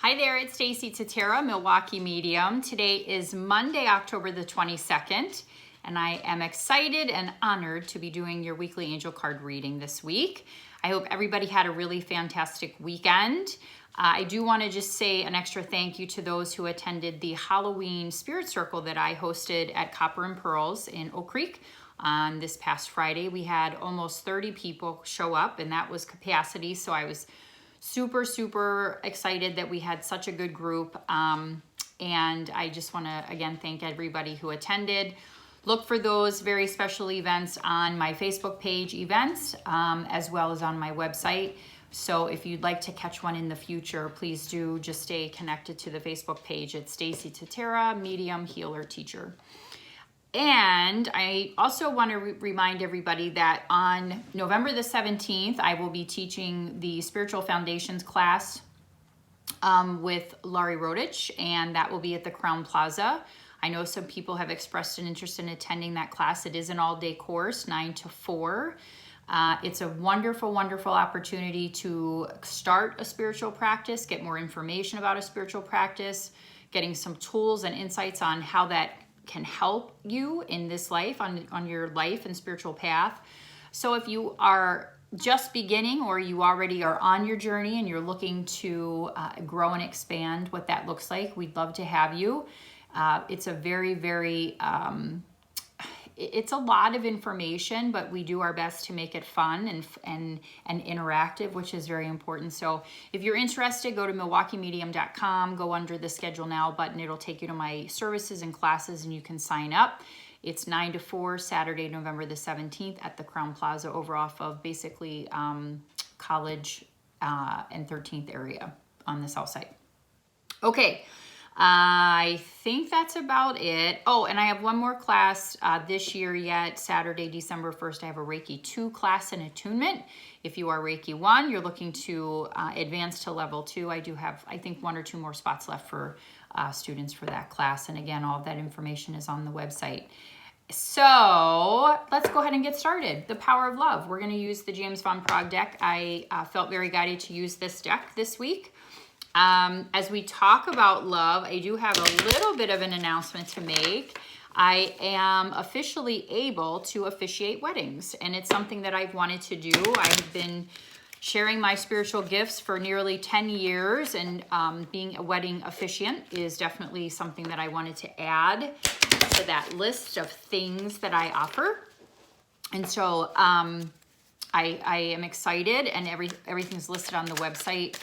Hi there, it's Stacie Tatera-Milwaukee Medium. Today is Monday, October the 22nd, and I am excited and honored to be doing your weekly angel card reading this week. I hope everybody had a really fantastic weekend. I do want to just say an extra thank you to those who attended the Halloween Spirit Circle that I hosted at Copper and Pearls in Oak Creek on this past Friday. We had almost 30 people show up, and that was capacity, so I was super excited that we had such a good group. And I just want to again thank everybody who attended. Look for those very special events on my Facebook page events, as well as on my website. So if you'd like to catch one in the future, please do just stay connected to the Facebook page. It's Stacie Tatera, Medium Healer Teacher. And I also want to remind everybody that on November the 17th, I will be teaching the Spiritual Foundations class with Laurie Rodich, and that will be at the Crown Plaza. I know some people have expressed an interest in attending that class. It is an all-day course, 9 to 4. It's a wonderful opportunity to start a spiritual practice, get more information about a spiritual practice, getting some tools and insights on how that can help you in this life, on your life and spiritual path. So if you are just beginning or you already are on your journey and you're looking to grow and expand what that looks like, we'd love to have you. It's a very it's a lot of information, but we do our best to make it fun and interactive, which is very important. So if you're interested, go to MilwaukeeMedium.com, go under the Schedule Now button. It'll take you to my services and classes, and you can sign up. It's 9 to 4, Saturday, November the 17th at the Crown Plaza over off of basically College and 13th area on the south side. Okay. I think that's about it. Oh, and I have one more class this year yet. Saturday, December 1st, I have a Reiki 2 class in attunement. If you are Reiki 1, you're looking to advance to level 2. I do have, I think, 1 or 2 more spots left for students for that class. And again, all of that information is on the website. So let's go ahead and get started. The Power of Love. We're going to use the James Van Praagh deck. I felt very guided to use this deck this week. As we talk about love, I do have a little bit of an announcement to make. I am officially able to officiate weddings, and it's something that I've wanted to do. I've been sharing my spiritual gifts for nearly 10 years, and being a wedding officiant is definitely something that I wanted to add to that list of things that I offer. And so I am excited, and everything's listed on the website.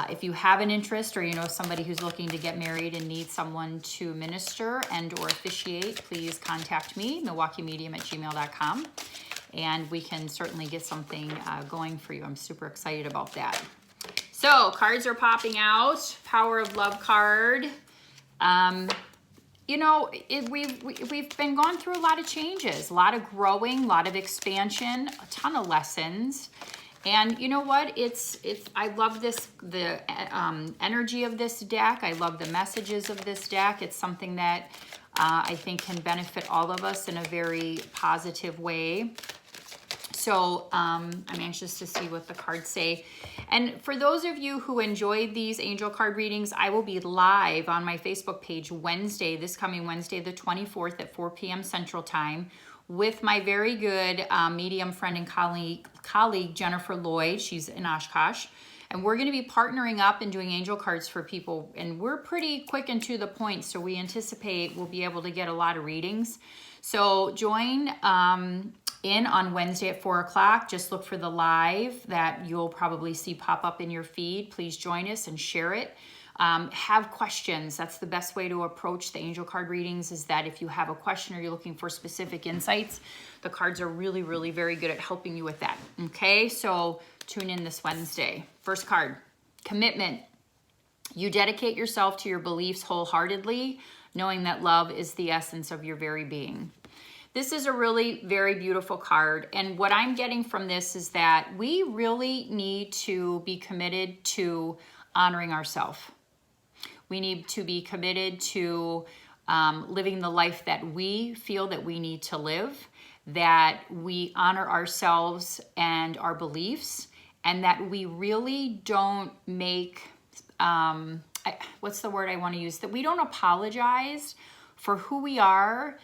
If you have an interest, or you know somebody who's looking to get married and needs someone to minister and or officiate, please contact me, MilwaukeeMedium@gmail.com, and we can certainly get something going for you. I'm super excited about that. So cards are popping out. Power of Love card. You know, we've been going through a lot of changes, a lot of growing, a lot of expansion, a ton of lessons. And you know what? I love the energy of this deck. I love the messages of this deck. It's something that I think can benefit all of us in a very positive way. So I'm anxious to see what the cards say. And for those of you who enjoyed these angel card readings, I will be live on my Facebook page this coming Wednesday, the 24th at 4 p.m. Central Time, with my very good medium friend and colleague Jennifer Lloyd. She's in Oshkosh. And we're going to be partnering up and doing angel cards for people. And we're pretty quick and to the point, so we anticipate we'll be able to get a lot of readings. So join in on Wednesday at 4 o'clock. Just look for the live that you'll probably see pop up in your feed. Please join us and share it. Have questions. That's the best way to approach the angel card readings, is that if you have a question or you're looking for specific insights, the cards are really very good at helping you with that. Okay, so tune in this Wednesday. First card, commitment. You dedicate yourself to your beliefs wholeheartedly, knowing that love is the essence of your very being. This is a really very beautiful card, and what I'm getting from this is that we really need to be committed to honoring ourselves. We need to be committed to living the life that we feel that we need to live, that we honor ourselves and our beliefs, and that we really don't make what's the word I want to use? That we don't apologize for who we are,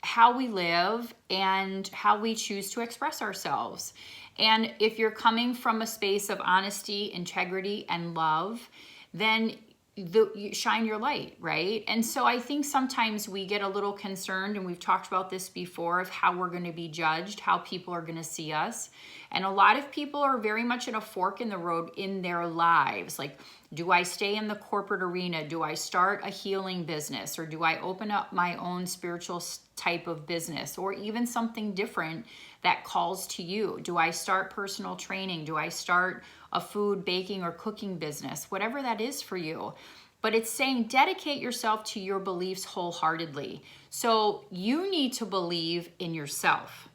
how we live, and how we choose to express ourselves. And if you're coming from a space of honesty, integrity, and love, then you shine your light, right? And so I think sometimes we get a little concerned, and we've talked about this before, of how we're going to be judged, how people are going to see us. And a lot of people are very much in a fork in the road in their lives. Like, do I stay in the corporate arena? Do I start a healing business? Or do I open up my own spiritual type of business? Or even something different that calls to you? Do I start personal training? Do I start a food, baking, or cooking business? Whatever that is for you. But it's saying dedicate yourself to your beliefs wholeheartedly. So you need to believe in yourself,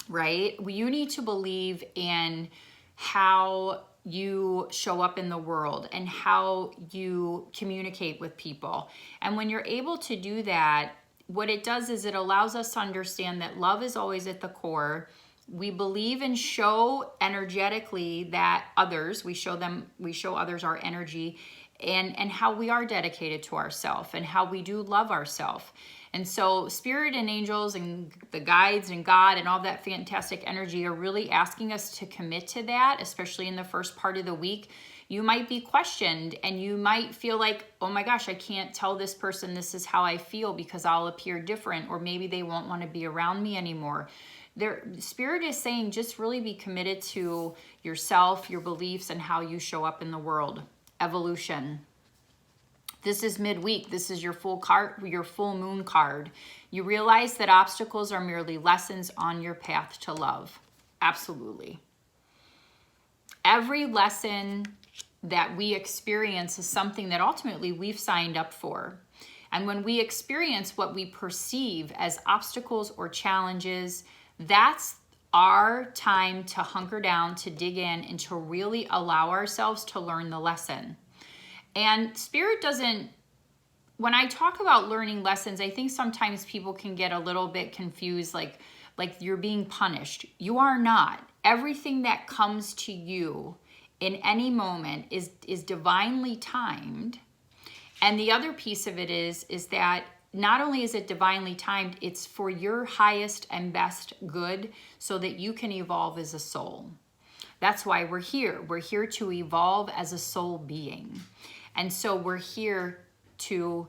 right? You need to believe in how you show up in the world and how you communicate with people. And when you're able to do that, what it does is it allows us to understand that love is always at the core. We believe and show energetically that others, we show others our energy, and how we are dedicated to ourselves and how we do love ourselves. And so spirit and angels and the guides and God and all that fantastic energy are really asking us to commit to that, especially in the first part of the week. You might be questioned and you might feel like, oh my gosh, I can't tell this person this is how I feel because I'll appear different, or maybe they won't want to be around me anymore. Spirit is saying just really be committed to yourself, your beliefs, and how you show up in the world. Evolution. This is midweek. This is your full moon card. You realize that obstacles are merely lessons on your path to love. Absolutely. Every lesson that we experience is something that ultimately we've signed up for. And when we experience what we perceive as obstacles or challenges, that's our time to hunker down, to dig in, and to really allow ourselves to learn the lesson. And Spirit doesn't, when I talk about learning lessons, I think sometimes people can get a little bit confused, like you're being punished. You are not. Everything that comes to you in any moment is divinely timed. And the other piece of it is that not only is it divinely timed, it's for your highest and best good so that you can evolve as a soul. That's why we're here. We're here to evolve as a soul being. And so we're here to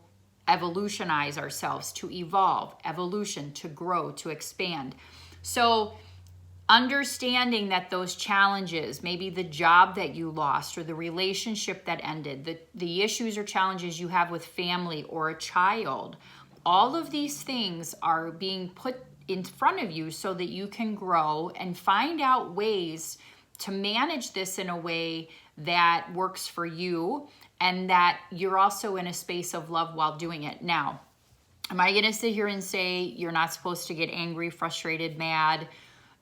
evolutionize ourselves, to evolve, evolution, to grow, to expand. So understanding that those challenges, maybe the job that you lost or the relationship that ended, the issues or challenges you have with family or a child, all of these things are being put in front of you so that you can grow and find out ways to manage this in a way that works for you and that you're also in a space of love while doing it. Now, am I going to sit here and say you're not supposed to get angry, frustrated, mad?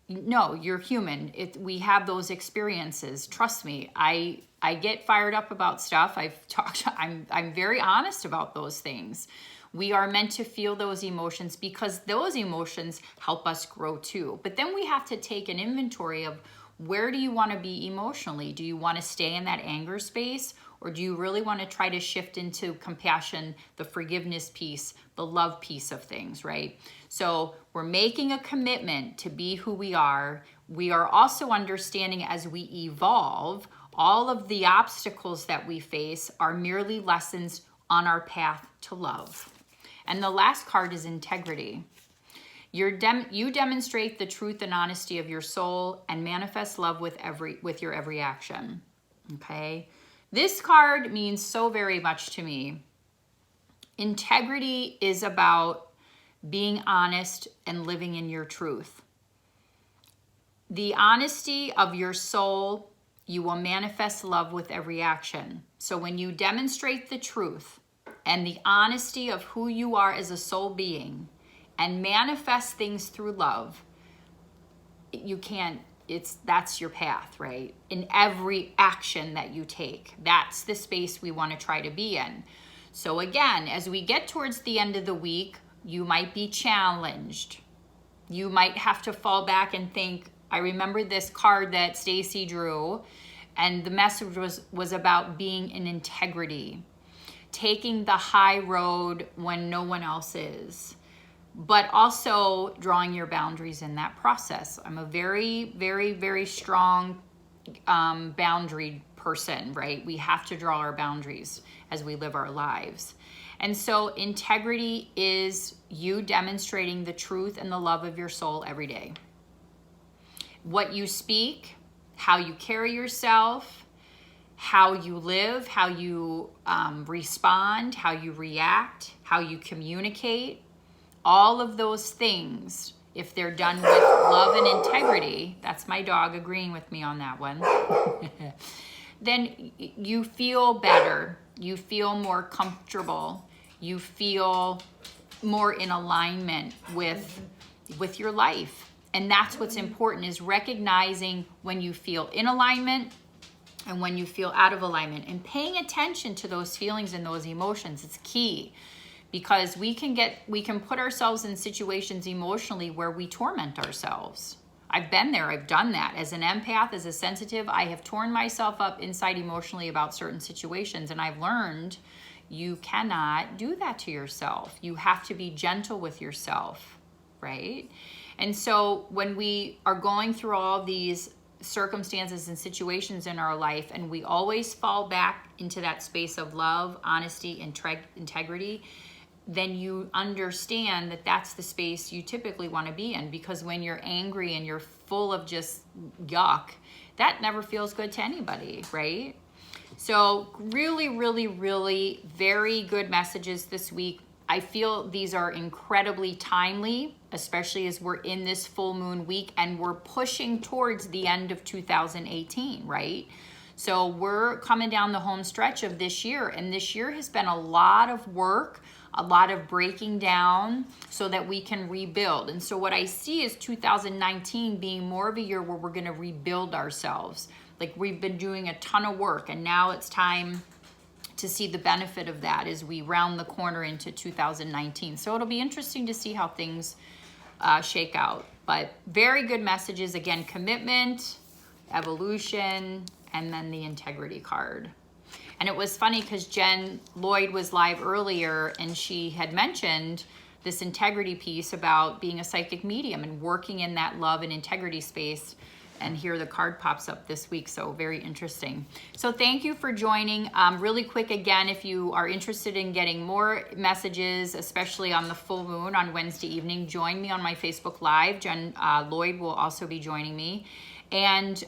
No, you're human. We have those experiences. Trust me, I get fired up about stuff. I'm very honest about those things. We are meant to feel those emotions because those emotions help us grow too. But then we have to take an inventory of where do you want to be emotionally? Do you want to stay in that anger space? Or do you really want to try to shift into compassion, the forgiveness piece, the love piece of things, right? So we're making a commitment to be who we are. We are also understanding as we evolve, all of the obstacles that we face are merely lessons on our path to love. And the last card is integrity. You demonstrate the truth and honesty of your soul and manifest love with your every action. Okay? This card means so very much to me. Integrity is about being honest and living in your truth. The honesty of your soul, you will manifest love with every action. So when you demonstrate the truth and the honesty of who you are as a soul being and manifest things through love, that's your path, right? In every action that you take, that's the space we want to try to be in. So again, as we get towards the end of the week, you might be challenged. You might have to fall back and think, I remember this card that Stacie drew And the message was about being in integrity, taking the high road when no one else is, but also drawing your boundaries in that process. I'm a very, very, very strong boundary person, right? We have to draw our boundaries as we live our lives. And so integrity is you demonstrating the truth and the love of your soul every day. What you speak, how you carry yourself, how you live, how you respond, how you react, how you communicate, all of those things, if they're done with love and integrity, that's my dog agreeing with me on that one, then you feel better, you feel more comfortable, you feel more in alignment with your life. And that's what's important, is recognizing when you feel in alignment and when you feel out of alignment, and paying attention to those feelings and those emotions. It's key, because we can put ourselves in situations emotionally where we torment ourselves. I've been there, I've done that. As an empath, as a sensitive, I have torn myself up inside emotionally about certain situations, and I've learned you cannot do that to yourself. You have to be gentle with yourself, right? And so when we are going through all these circumstances and situations in our life, and we always fall back into that space of love, honesty, and integrity, then you understand that that's the space you typically want to be in. Because when you're angry and you're full of just yuck, that never feels good to anybody, right? So really, really, really very good messages this week. I feel these are incredibly timely, especially as we're in this full moon week and we're pushing towards the end of 2018, right? So we're coming down the home stretch of this year, and this year has been a lot of work, a lot of breaking down so that we can rebuild. And so what I see is 2019 being more of a year where we're going to rebuild ourselves. Like, we've been doing a ton of work, and now it's time to see the benefit of that as we round the corner into 2019. So it'll be interesting to see how things shake out. But very good messages. Again, commitment, evolution, and then the integrity card. And it was funny because Jen Lloyd was live earlier, and she had mentioned this integrity piece about being a psychic medium and working in that love and integrity space. And here the card pops up this week, so very interesting. So thank you for joining. Really quick again, if you are interested in getting more messages, especially on the full moon on Wednesday evening, join me on my Facebook Live. Jen Lloyd will also be joining me. And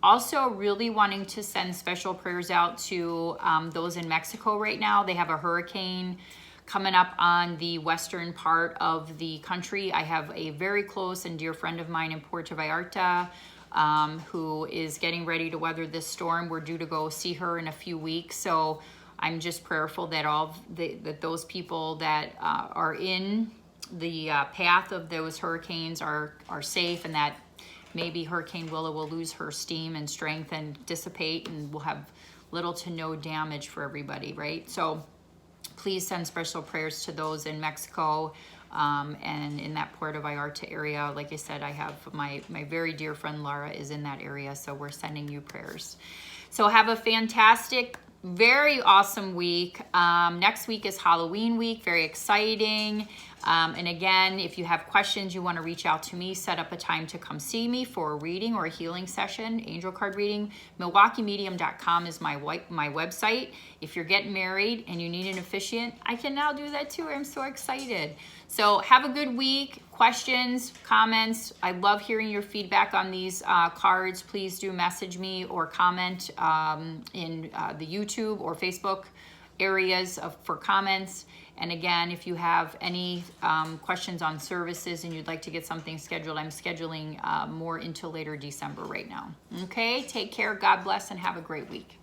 also really wanting to send special prayers out to those in Mexico right now. They have a hurricane coming up on the western part of the country. I have a very close and dear friend of mine in Puerto Vallarta who is getting ready to weather this storm. We're due to go see her in a few weeks. So I'm just prayerful that that those people that are in the path of those hurricanes are safe, and that maybe Hurricane Willa will lose her steam and strength and dissipate, and we'll have little to no damage for everybody, right? So please send special prayers to those in Mexico and in that Puerto Vallarta area. Like I said, I have my very dear friend Laura is in that area, so we're sending you prayers. So have a fantastic, very awesome week. Next week is Halloween week, very exciting. And again, if you have questions, you want to reach out to me, set up a time to come see me for a reading or a healing session, angel card reading. MilwaukeeMedium.com is my website. If you're getting married and you need an officiant, I can now do that too. I'm so excited. So have a good week. Questions, comments. I love hearing your feedback on these cards. Please do message me or comment in the YouTube or Facebook areas for comments. And again, if you have any questions on services and you'd like to get something scheduled, I'm scheduling more into later December right now. Okay, take care, God bless, and have a great week.